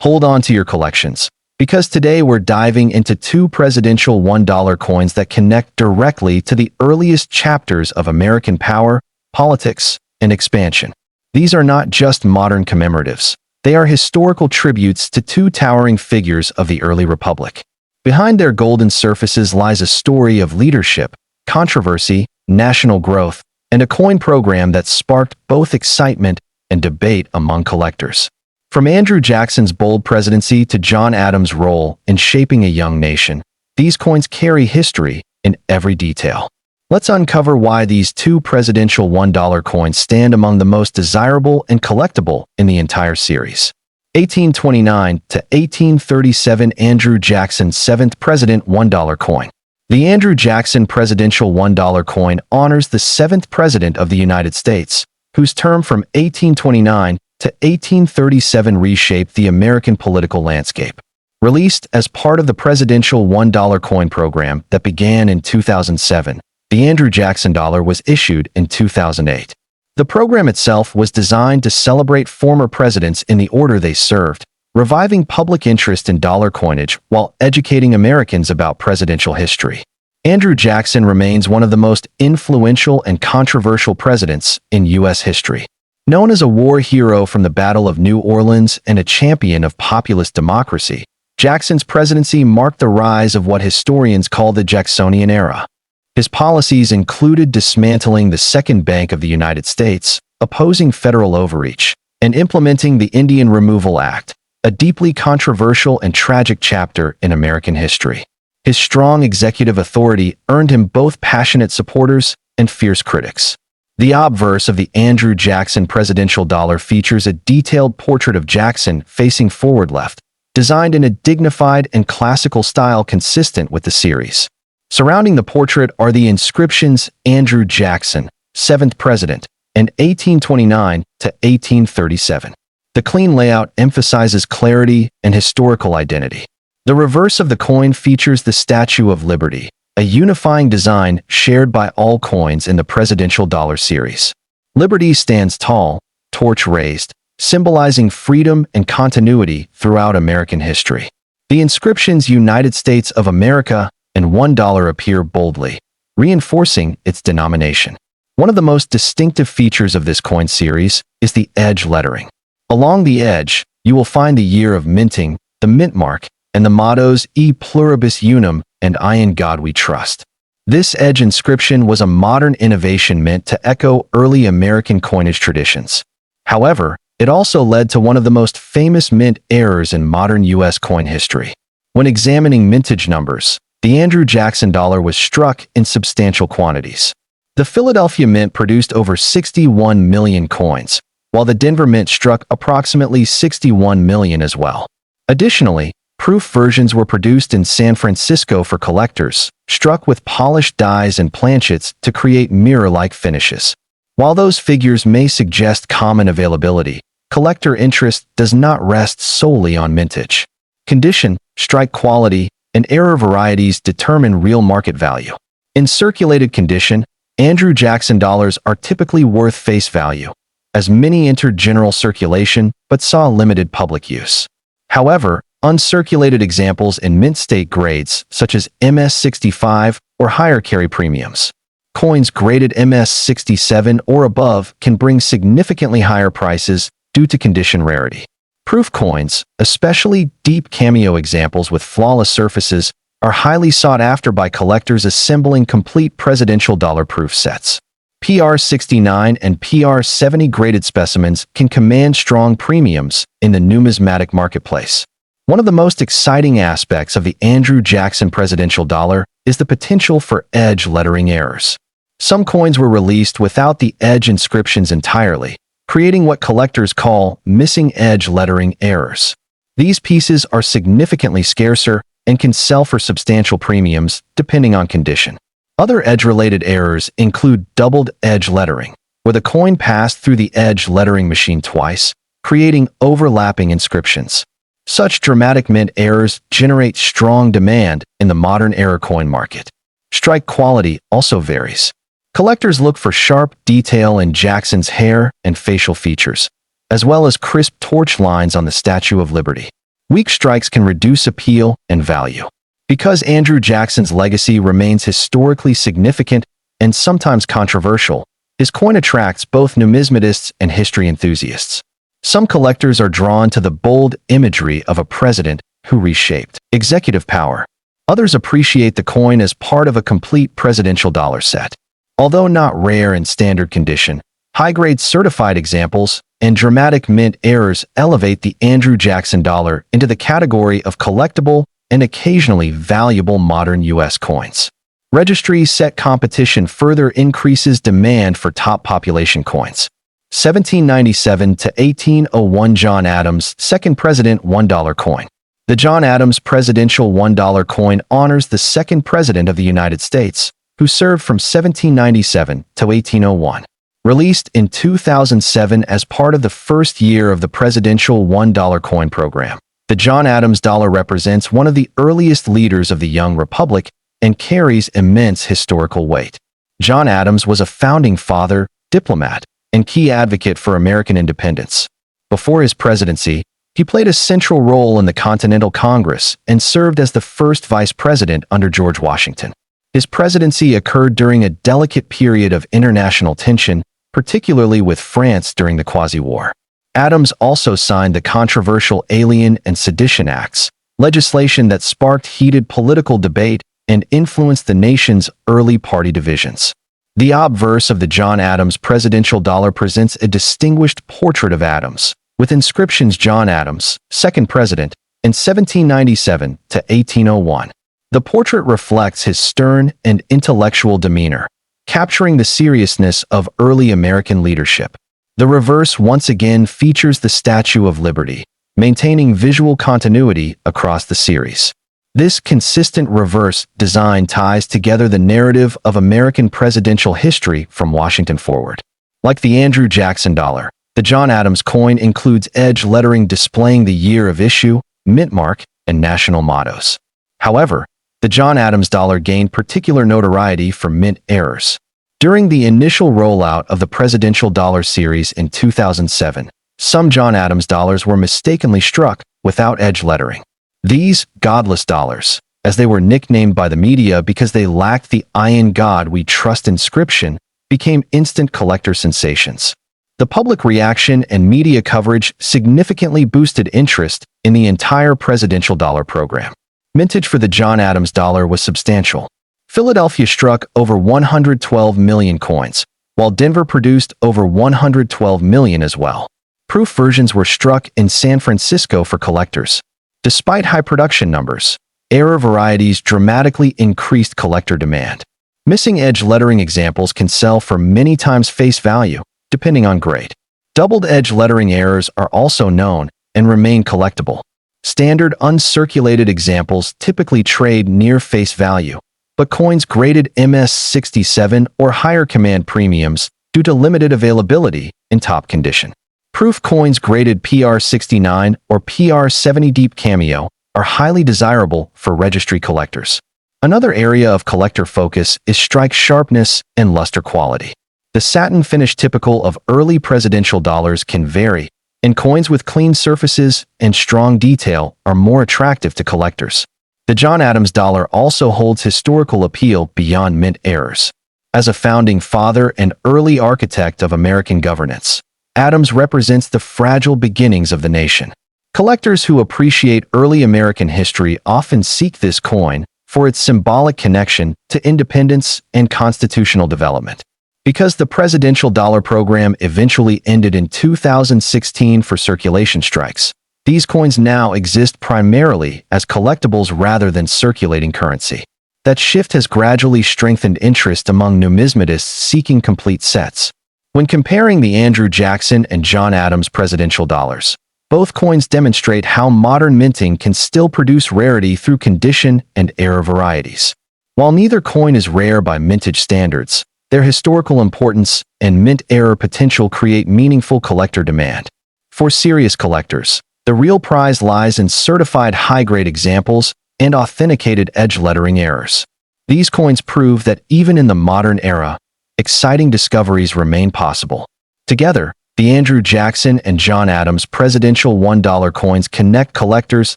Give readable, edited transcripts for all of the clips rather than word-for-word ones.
Hold on to your collections, because today we're diving into two presidential $1 coins that connect directly to the earliest chapters of American power, politics, and expansion. These are not just modern commemoratives. They are historical tributes to two towering figures of the early republic. Behind their golden surfaces lies a story of leadership, controversy, national growth, and a coin program that sparked both excitement and debate among collectors. From Andrew Jackson's bold presidency to John Adams' role in shaping a young nation, these coins carry history in every detail. Let's uncover why these two presidential $1 coins stand among the most desirable and collectible in the entire series. 1829 to 1837 Andrew Jackson 7th President $1 coin. The Andrew Jackson presidential $1 coin honors the 7th President of the United States, whose term from 1829 to 1837 reshaped the American political landscape. Released as part of the presidential $1 coin program that began in 2007, the Andrew Jackson dollar was issued in 2008. The program itself was designed to celebrate former presidents in the order they served, reviving public interest in dollar coinage while educating Americans about presidential history. Andrew Jackson remains one of the most influential and controversial presidents in U.S. history. Known as a war hero from the Battle of New Orleans and a champion of populist democracy, Jackson's presidency marked the rise of what historians call the Jacksonian era. His policies included dismantling the Second Bank of the United States, opposing federal overreach, and implementing the Indian Removal Act, a deeply controversial and tragic chapter in American history. His strong executive authority earned him both passionate supporters and fierce critics. The obverse of the Andrew Jackson presidential dollar features a detailed portrait of Jackson facing forward left, designed in a dignified and classical style consistent with the series. Surrounding the portrait are the inscriptions Andrew Jackson, 7th President, and 1829 to 1837. The clean layout emphasizes clarity and historical identity. The reverse of the coin features the Statue of Liberty, a unifying design shared by all coins in the presidential dollar series. Liberty stands tall, torch raised, symbolizing freedom and continuity throughout American history. The inscriptions United States of America and $1 appear boldly, reinforcing its denomination. One of the most distinctive features of this coin series is the edge lettering. Along the edge, you will find the year of minting, the mint mark, and the mottos E pluribus unum and I in God we trust. This edge inscription was a modern innovation meant to echo early American coinage traditions. However, it also led to one of the most famous mint errors in modern U.S. coin history. When examining mintage numbers, the Andrew Jackson dollar was struck in substantial quantities. The Philadelphia Mint produced over 61 million coins, while the Denver Mint struck approximately 61 million as well. Additionally, proof versions were produced in San Francisco for collectors, struck with polished dies and planchets to create mirror-like finishes. While those figures may suggest common availability, collector interest does not rest solely on mintage. Condition, strike quality, and error varieties determine real market value. In circulated condition, Andrew Jackson dollars are typically worth face value, as many entered general circulation but saw limited public use. However, uncirculated examples in mint state grades, such as MS65 or higher, carry premiums. Coins graded MS67 or above can bring significantly higher prices due to condition rarity. Proof coins, especially deep cameo examples with flawless surfaces, are highly sought after by collectors assembling complete presidential dollar proof sets. PR69 and PR70 graded specimens can command strong premiums in the numismatic marketplace. One of the most exciting aspects of the Andrew Jackson presidential dollar is the potential for edge lettering errors. Some coins were released without the edge inscriptions entirely, creating what collectors call missing edge lettering errors. These pieces are significantly scarcer and can sell for substantial premiums depending on condition. Other edge-related errors include doubled edge lettering, where the coin passed through the edge lettering machine twice, creating overlapping inscriptions. Such dramatic mint errors generate strong demand in the modern era coin market. Strike quality also varies. Collectors look for sharp detail in Jackson's hair and facial features, as well as crisp torch lines on the Statue of Liberty. Weak strikes can reduce appeal and value. Because Andrew Jackson's legacy remains historically significant and sometimes controversial, his coin attracts both numismatists and history enthusiasts. Some collectors are drawn to the bold imagery of a president who reshaped executive power. Others appreciate the coin as part of a complete presidential dollar set. Although not rare in standard condition, high-grade certified examples and dramatic mint errors elevate the Andrew Jackson dollar into the category of collectible and occasionally valuable modern U.S. coins. Registry set competition further increases demand for top population coins. 1797 to 1801 John Adams, second president $1 coin. The John Adams presidential $1 coin honors the second president of the United States, who served from 1797 to 1801. Released in 2007 as part of the first year of the presidential $1 coin program, the John Adams dollar represents one of the earliest leaders of the young republic and carries immense historical weight. John Adams was a founding father, diplomat, and key advocate for American independence. Before his presidency, he played a central role in the Continental Congress and served as the first vice president under George Washington. His presidency occurred during a delicate period of international tension, particularly with France during the Quasi-War. Adams also signed the controversial Alien and Sedition Acts, legislation that sparked heated political debate and influenced the nation's early party divisions. The obverse of the John Adams presidential dollar presents a distinguished portrait of Adams, with inscriptions John Adams, second president, in 1797 to 1801. The portrait reflects his stern and intellectual demeanor, capturing the seriousness of early American leadership. The reverse once again features the Statue of Liberty, maintaining visual continuity across the series. This consistent reverse design ties together the narrative of American presidential history from Washington forward. Like the Andrew Jackson dollar, the John Adams coin includes edge lettering displaying the year of issue, mint mark, and national mottos. However, the John Adams dollar gained particular notoriety for mint errors. During the initial rollout of the presidential dollar series in 2007, some John Adams dollars were mistakenly struck without edge lettering. These Godless Dollars, as they were nicknamed by the media because they lacked the "I in God we trust" inscription, became instant collector sensations. The public reaction and media coverage significantly boosted interest in the entire presidential dollar program. Mintage for the John Adams dollar was substantial. Philadelphia struck over 112 million coins, while Denver produced over 112 million as well. Proof versions were struck in San Francisco for collectors. Despite high production numbers, error varieties dramatically increased collector demand. Missing edge lettering examples can sell for many times face value, depending on grade. Doubled edge lettering errors are also known and remain collectible. Standard uncirculated examples typically trade near face value, but coins graded MS67 or higher command premiums due to limited availability in top condition. Proof coins graded PR69 or PR70 Deep Cameo are highly desirable for registry collectors. Another area of collector focus is strike sharpness and luster quality. The satin finish typical of early presidential dollars can vary, and coins with clean surfaces and strong detail are more attractive to collectors. The John Adams dollar also holds historical appeal beyond mint errors. As a founding father and early architect of American governance, Adams represents the fragile beginnings of the nation. Collectors who appreciate early American history often seek this coin for its symbolic connection to independence and constitutional development. Because the presidential dollar program eventually ended in 2016 for circulation strikes, these coins now exist primarily as collectibles rather than circulating currency. That shift has gradually strengthened interest among numismatists seeking complete sets. When comparing the Andrew Jackson and John Adams presidential dollars, both coins demonstrate how modern minting can still produce rarity through condition and error varieties. While neither coin is rare by mintage standards, their historical importance and mint error potential create meaningful collector demand. For serious collectors, the real prize lies in certified high-grade examples and authenticated edge lettering errors. These coins prove that even in the modern era, exciting discoveries remain possible. Together, The Andrew Jackson and John Adams presidential $1 coins connect collectors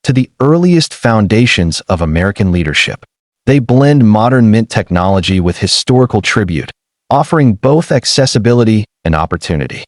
to the earliest foundations of American leadership. They blend modern mint technology with historical tribute, offering both accessibility and opportunity.